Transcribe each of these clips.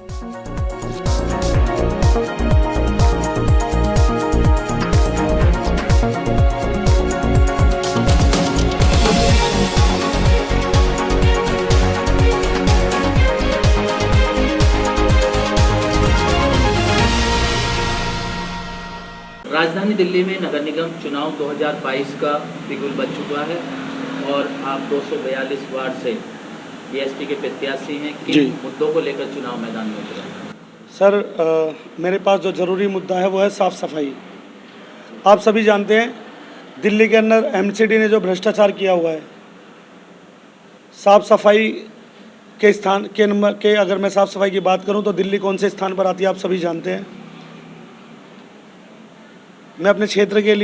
राजधानी दिल्ली में नगर निगम चुनाव 2022 का बिगुल बज चुका है और आप 242 वार्ड से बीएसपी के प्रत्याशी हैं। किन मुद्दों को लेकर चुनाव मैदान में उतरे हैं? सर, मेरे पास जो ज़रूरी मुद्दा है वो है साफ़ सफाई। आप सभी जानते हैं दिल्ली के अंदर एमसीडी ने जो भ्रष्टाचार किया हुआ है, साफ़ सफाई के स्थान के नंबर के अगर मैं साफ़ सफाई की बात करूं तो दिल्ली कौन से स्थान पर आती है आप सभी जानते हैं। मैं अपने क्षेत्र के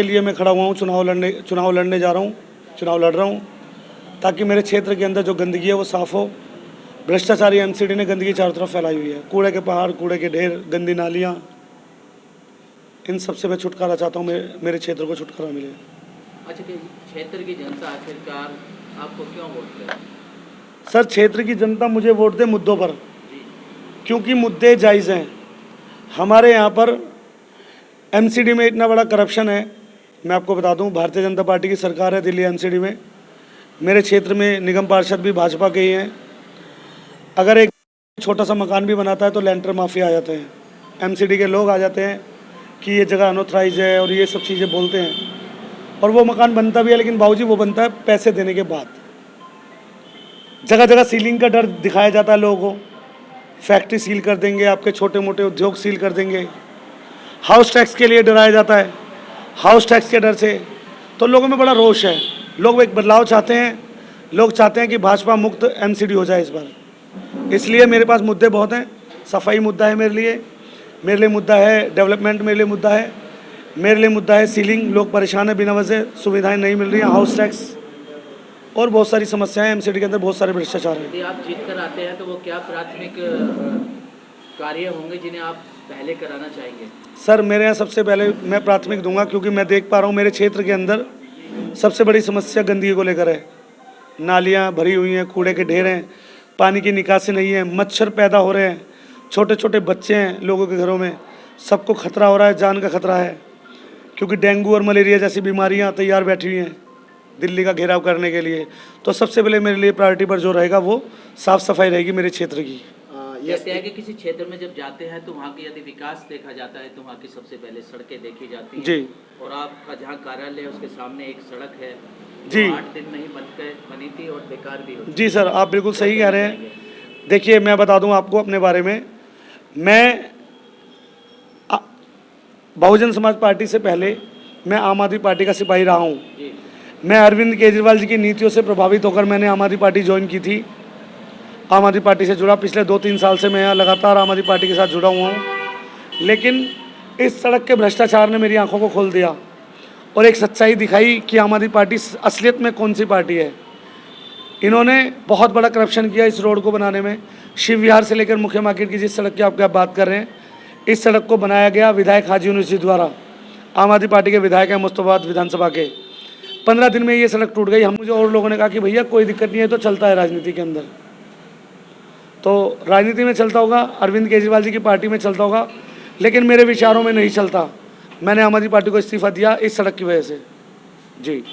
लिए मैं खड़ा हुआ हूँ, चुनाव लड़ने जा रहा हूँ, चुनाव लड़ रहा हूँ ताकि मेरे क्षेत्र के अंदर जो गंदगी है वो साफ़ हो। भ्रष्टाचारी एमसीडी ने गंदगी चारों तरफ फैलाई हुई है, कूड़े के पहाड़, कूड़े के ढेर, गंदी नालियाँ, इन सब से मैं छुटकारा चाहता हूँ, मेरे क्षेत्र को छुटकारा मिले। अच्छा, क्षेत्र की जनता आखिरकार आपको क्यों वोट दे? सर, क्षेत्र की जनता मुझे वोट दे मुद्दों पर, क्योंकि मुद्दे जायज़ हैं। हमारे यहाँ पर एमसीडी में इतना बड़ा करप्शन है, मैं आपको बता दूं, भारतीय जनता पार्टी की सरकार है दिल्ली एमसीडी में। मेरे क्षेत्र में निगम पार्षद भी भाजपा के ही हैं। अगर एक छोटा सा मकान भी बनाता है तो लेंटर माफिया आ जाते हैं, एमसीडी के लोग आ जाते हैं कि ये जगह अनऑथराइज है और ये सब चीज़ें बोलते हैं। और वो मकान बनता भी है, लेकिन बाबूजी वो बनता है पैसे देने के बाद। जगह जगह सीलिंग का डर दिखाया जाता है लोगों को, फैक्ट्री सील कर देंगे, आपके छोटे मोटे उद्योग सील कर देंगे। हाउस टैक्स के लिए डराया जाता है, हाउस टैक्स के डर से तो लोगों में बड़ा रोष है। लोग एक बदलाव चाहते हैं, लोग चाहते हैं कि भाजपा मुक्त एमसीडी हो जाए इस बार। इसलिए मेरे पास मुद्दे बहुत हैं। सफाई मुद्दा है मेरे लिए मुद्दा है डेवलपमेंट, मेरे लिए मुद्दा है सीलिंग, लोग परेशान हैं बिना वजह, सुविधाएँ नहीं मिल रही हैं, हाउस टैक्स और बहुत सारी समस्याएं। एमसीडी के अंदर बहुत सारे भ्रष्टाचार हैं। यदि आप जीत कर आते हैं तो वो क्या प्राथमिक कार्य होंगे जिन्हें आप पहले कराना चाहेंगे? सर, मेरे यहाँ सबसे पहले मैं प्राथमिक दूंगा, क्योंकि मैं देख पा रहा हूँ मेरे क्षेत्र के अंदर सबसे बड़ी समस्या गंदगी को लेकर है। नालियाँ भरी हुई हैं, कूड़े के ढेर हैं, पानी की निकासी नहीं है, मच्छर पैदा हो रहे हैं, छोटे छोटे बच्चे हैं लोगों के घरों में, सबको खतरा हो रहा है, जान का खतरा है, क्योंकि डेंगू और मलेरिया जैसी बीमारियाँ तैयार बैठी हुई हैं दिल्ली का घेराव करने के लिए। तो सबसे पहले मेरे लिए प्रायोरिटी पर जो रहेगा वो साफ़ सफाई रहेगी मेरे क्षेत्र की। कहते हैं कि किसी क्षेत्र में जब जाते हैं तो वहाँ की यदि विकास देखा जाता है तो वहाँ की सबसे पहले सड़कें देखी जाती हैं जी। और आपका जहाँ कार्यालय है उसके सामने एक सड़क है जी, 8 दिन में ही बनी थी और बेकार भी होती। जी सर, आप बिल्कुल सही कह रहे हैं। देखिए, मैं बता दूं आपको अपने बारे में, मैं बहुजन समाज पार्टी से पहले मैं आम आदमी पार्टी का सिपाही रहा हूँ। मैं अरविंद केजरीवाल जी की नीतियों से प्रभावित होकर मैंने आम आदमी पार्टी ज्वाइन की थी। आम आदमी पार्टी से जुड़ा, पिछले 2-3 साल से मैं यहाँ लगातार आम आदमी पार्टी के साथ जुड़ा हुआ हूँ। लेकिन इस सड़क के भ्रष्टाचार ने मेरी आंखों को खोल दिया और एक सच्चाई दिखाई कि आम आदमी पार्टी असलियत में कौन सी पार्टी है। इन्होंने बहुत बड़ा करप्शन किया इस रोड को बनाने में। शिव विहार से लेकर मुख्य मार्केट की जिस सड़क की आप बात कर रहे हैं, इस सड़क को बनाया गया विधायक हाजी यूनुस द्वारा। आम आदमी पार्टी के विधायक हैं मुस्तफाबाद विधानसभा के। 15 दिन में ये सड़क टूट गई। हम मुझे और लोगों ने कहा कि भैया कोई दिक्कत नहीं है, तो चलता है राजनीति के अंदर, तो राजनीति में चलता होगा, अरविंद केजरीवाल जी की पार्टी में चलता होगा, लेकिन मेरे विचारों में नहीं चलता। मैंने आम आदमी पार्टी को इस्तीफा दिया इस सड़क की वजह से। जी,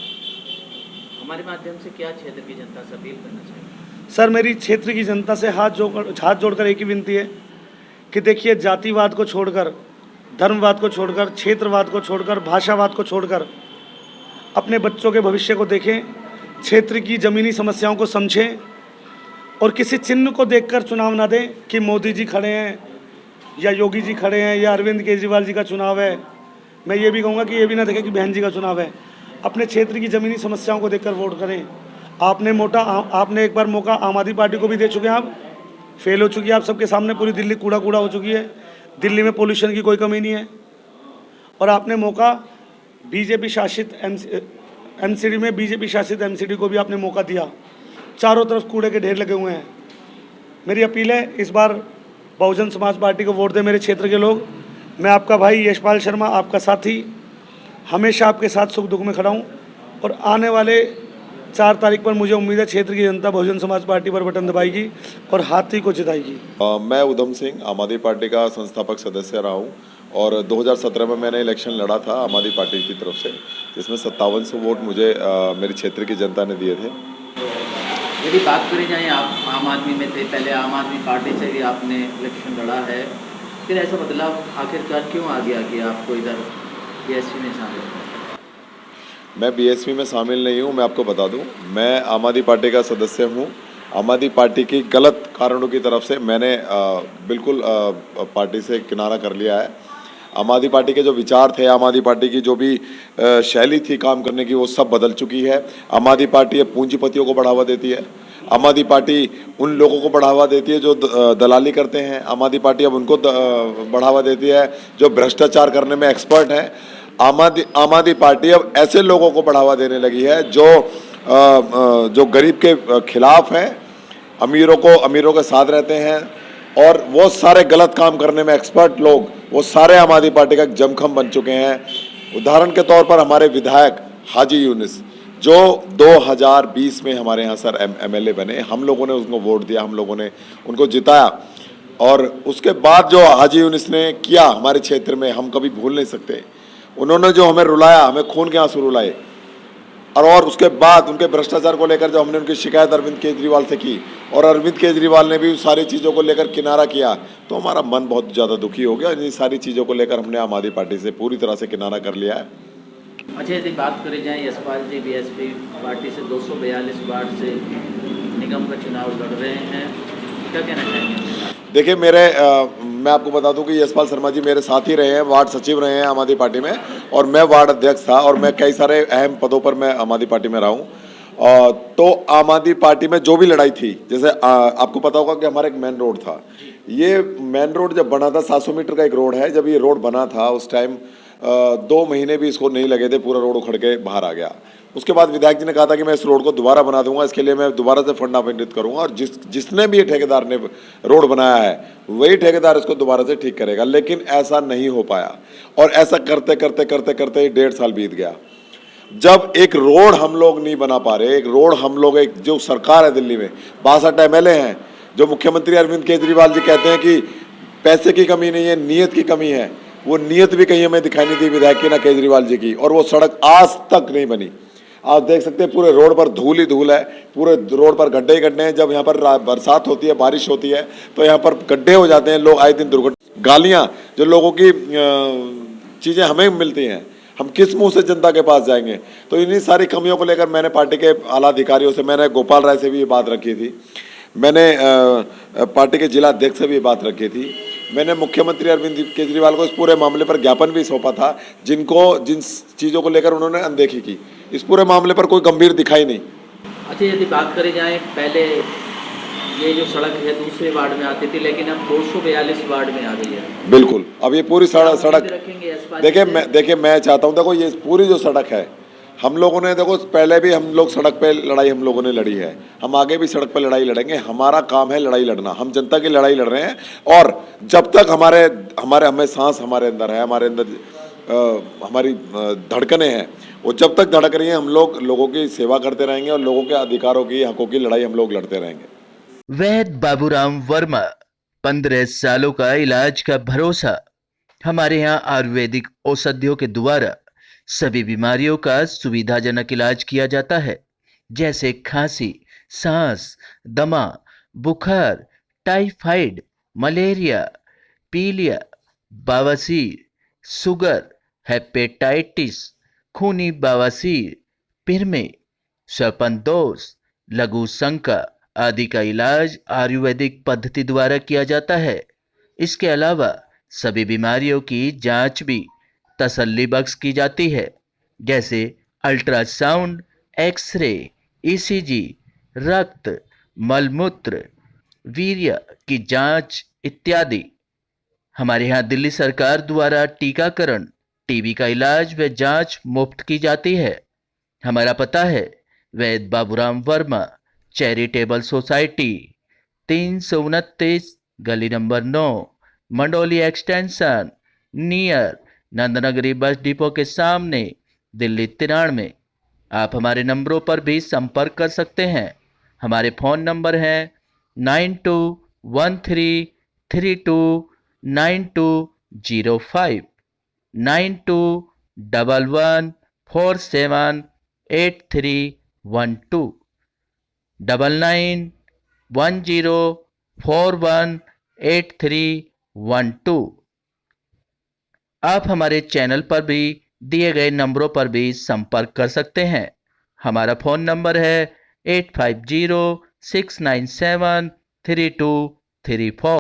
हमारे माध्यम से क्या क्षेत्र की जनता से अपील करना चाहिए? सर, मेरी क्षेत्र की जनता से हाथ जोड़कर एक ही विनती है कि देखिए, जातिवाद को छोड़कर, धर्मवाद को छोड़कर, क्षेत्रवाद को छोड़कर, भाषावाद को छोड़कर अपने बच्चों के भविष्य को देखें, क्षेत्र की ज़मीनी समस्याओं को समझें और किसी चिन्ह को देखकर चुनाव ना दें कि मोदी जी खड़े हैं या योगी जी खड़े हैं या अरविंद केजरीवाल जी का चुनाव है। मैं ये भी कहूँगा कि ये भी ना देखें कि बहन जी का चुनाव है। अपने क्षेत्र की ज़मीनी समस्याओं को देखकर वोट करें। आपने एक बार मौका आम आदमी पार्टी को भी दे चुके हैं, आप फेल हो चुकी है। आप सबके सामने पूरी दिल्ली कूड़ा हो चुकी है, दिल्ली में पोल्यूशन की कोई कमी नहीं है। और आपने मौका बीजेपी शासित एमसीडी में, बीजेपी शासित एमसीडी को भी आपने मौका दिया। चारों तरफ कूड़े के ढेर लगे हुए हैं। मेरी अपील है, इस बार बहुजन समाज पार्टी को वोट दें मेरे क्षेत्र के लोग। मैं आपका भाई यशपाल शर्मा, आपका साथी, हमेशा आपके साथ सुख दुख में खड़ा हूँ और आने वाले 4 तारीख पर मुझे उम्मीद है क्षेत्र की जनता बहुजन समाज पार्टी पर बटन दबाएगी और हाथी को जिताएगी। मैं उधम सिंह आम आदमी पार्टी का संस्थापक सदस्य रहा हूँ और 2017 में मैंने इलेक्शन लड़ा था आम आदमी पार्टी की तरफ से, जिसमें 5700 वोट मुझे मेरी क्षेत्र की जनता ने दिए थे। यदि बात करी जाए, आप आम आदमी में थे, पहले आम आदमी पार्टी से भी आपने इलेक्शन लड़ा है, फिर ऐसा बदलाव आखिरकार क्यों आ गया कि आपको इधर बीएसपी में शामिल हो? मैं बीएसपी में शामिल नहीं हूँ, मैं आपको बता दूँ, मैं आम आदमी पार्टी का सदस्य हूँ। आम आदमी पार्टी की गलत कारणों की तरफ से मैंने बिल्कुल पार्टी से किनारा कर लिया है। आम आदमी पार्टी के जो विचार थे, आम आदमी पार्टी की जो भी शैली थी काम करने की, वो सब बदल चुकी है। आम आदमी पार्टी अब पूंजीपतियों को बढ़ावा देती है। आम आदमी पार्टी उन लोगों को बढ़ावा देती है जो दलाली करते हैं। आम आदमी पार्टी अब उनको बढ़ावा देती है जो भ्रष्टाचार करने में एक्सपर्ट हैं। आम आदमी पार्टी अब ऐसे लोगों को बढ़ावा देने लगी है जो गरीब के खिलाफ हैं, अमीरों के साथ रहते हैं, और वो सारे गलत काम करने में एक्सपर्ट लोग, वो सारे आम आदमी पार्टी का जमखम बन चुके हैं। उदाहरण के तौर पर हमारे विधायक हाजी यूनिस, जो 2020 में हमारे यहाँ सर एमएलए बने, हम लोगों ने उनको वोट दिया, हम लोगों ने उनको जिताया, और उसके बाद जो हाजी यूनिस ने किया हमारे क्षेत्र में, हम कभी भूल नहीं सकते। उन्होंने जो हमें रुलाया, हमें खून के आंसू रुलाए, और उसके बाद उनके भ्रष्टाचार को लेकर जो हमने उनकी शिकायत अरविंद केजरीवाल से की, और अरविंद केजरीवाल ने भी सारी चीज़ों को लेकर किनारा किया, तो हमारा मन बहुत ज़्यादा दुखी हो गया। इन सारी चीज़ों को लेकर हमने आम आदमी पार्टी से पूरी तरह से किनारा कर लिया है। अच्छा, यदि बात करी जाए, यशपाल जी बीएसपी पार्टी से 242 वार्ड से निगम का चुनाव लड़ रहे हैं, क्या कहना चाहेंगे? देखिए, मैं आपको बता दूं कि यशपाल शर्मा जी मेरे साथ ही रहे हैं, वार्ड सचिव रहे हैं आम आदमी पार्टी में, और मैं वार्ड अध्यक्ष था, और मैं कई सारे अहम पदों पर मैं आम आदमी पार्टी में रहा हूँ। तो आम आदमी पार्टी में जो भी लड़ाई थी, जैसे आपको पता होगा कि हमारा एक मेन रोड था, ये मेन रोड जब बना था, 700 मीटर का एक रोड है, जब ये रोड बना था उस टाइम 2 महीने भी इसको नहीं लगे थे, पूरा रोड उखड़ के बाहर आ गया। उसके बाद विधायक जी ने कहा था कि मैं इस रोड को दोबारा बना दूंगा, इसके लिए मैं दोबारा से फंड आवंटित करूंगा, और जिसने भी ये ठेकेदार ने रोड बनाया है वही ठेकेदार इसको दोबारा से ठीक करेगा। लेकिन ऐसा नहीं हो पाया, और ऐसा करते करते करते करते 1.5 साल बीत गया। जब एक रोड हम लोग नहीं बना पा रहे, एक रोड हम लोग, एक जो सरकार है दिल्ली में, 62 एमएलए हैं, जो मुख्यमंत्री अरविंद केजरीवाल जी कहते हैं कि पैसे की कमी नहीं है, नीयत की कमी है, वो नीयत भी कहीं हमें दिखाई नहीं दी विधायक की, ना केजरीवाल जी की, और वो सड़क आज तक नहीं बनी। आप देख सकते हैं पूरे रोड पर धूल ही धूल है, पूरे रोड पर गड्ढे ही गड्ढे हैं। जब यहाँ पर बरसात होती है, बारिश होती है, तो यहाँ पर गड्ढे हो जाते हैं, लोग आए दिन दुर्घटना, गालियाँ, जो लोगों की चीज़ें हमें मिलती हैं, हम किस मुंह से जनता के पास जाएंगे। तो इन्हीं सारी कमियों को लेकर मैंने पार्टी के आला अधिकारियों से, मैंने गोपाल राय से भी ये बात रखी थी, मैंने पार्टी के जिला अध्यक्ष से भी बात रखी थी, मैंने मुख्यमंत्री अरविंद केजरीवाल को इस पूरे मामले पर ज्ञापन भी सौंपा था, जिन चीज़ों को लेकर उन्होंने अनदेखी की। इस पूरे मामले पर कोई गंभीर दिखाई नहीं। अच्छा, यदि बात करी जाए, पहले ये जो सड़क है दूसरे वार्ड में आती थी, लेकिन अब 242 वार्ड में आ गई है। बिल्कुल, अब ये पूरी सड़क रखेंगे। देखिए मैं चाहता हूँ, देखो ये पूरी जो सड़क है, हम लोगों ने, देखो पहले भी हम लोग सड़क पे लड़ाई हम लोगों ने लड़ी है, हम आगे भी सड़क पे लड़ाई लड़ेंगे। हमारा काम है लड़ाई लड़ना, हम जनता की लड़ाई लड़ रहे हैं, और जब तक हमें सांस हमारे अंदर है, हमारे अंदर हमारी धड़कनें हैं, वो जब तक धड़क रही हैं, हम लोग लोगों की सेवा करते रहेंगे, और लोगों के अधिकारों की, हकों की लड़ाई हम लोग लड़ते रहेंगे। वैद्य बाबूराम वर्मा, 15 सालों का इलाज का भरोसा। हमारे यहाँ आयुर्वेदिक औषधियों के द्वारा सभी बीमारियों का सुविधाजनक इलाज किया जाता है, जैसे खांसी, सांस, दमा, बुखार, टाइफाइड, मलेरिया, पीलिया, बवासीर, शुगर, हेपेटाइटिस, खूनी बवासीर, पिरमे, श्वापनदोष, लघु शंका आदि का इलाज आयुर्वेदिक पद्धति द्वारा किया जाता है। इसके अलावा सभी बीमारियों की जांच भी तसल्ली बख्श की जाती है, जैसे अल्ट्रासाउंड, एक्सरे, ईसीजी, रक्त, मलमूत्र, वीर्य की जांच इत्यादि। हमारे यहाँ दिल्ली सरकार द्वारा टीकाकरण, टीबी का इलाज व जांच मुफ्त की जाती है। हमारा पता है वैद्य बाबूराम वर्मा चैरिटेबल सोसाइटी, 329 गली number 9, Mandoli extension, near Nand Nagri bus depot के सामने, दिल्ली 93। आप हमारे नंबरों पर भी संपर्क कर सकते हैं। हमारे फ़ोन नंबर हैं 9213329205, 9211478312, 9910418312। आप हमारे चैनल पर भी दिए गए नंबरों पर भी संपर्क कर सकते हैं। हमारा फ़ोन नंबर है 8506973234।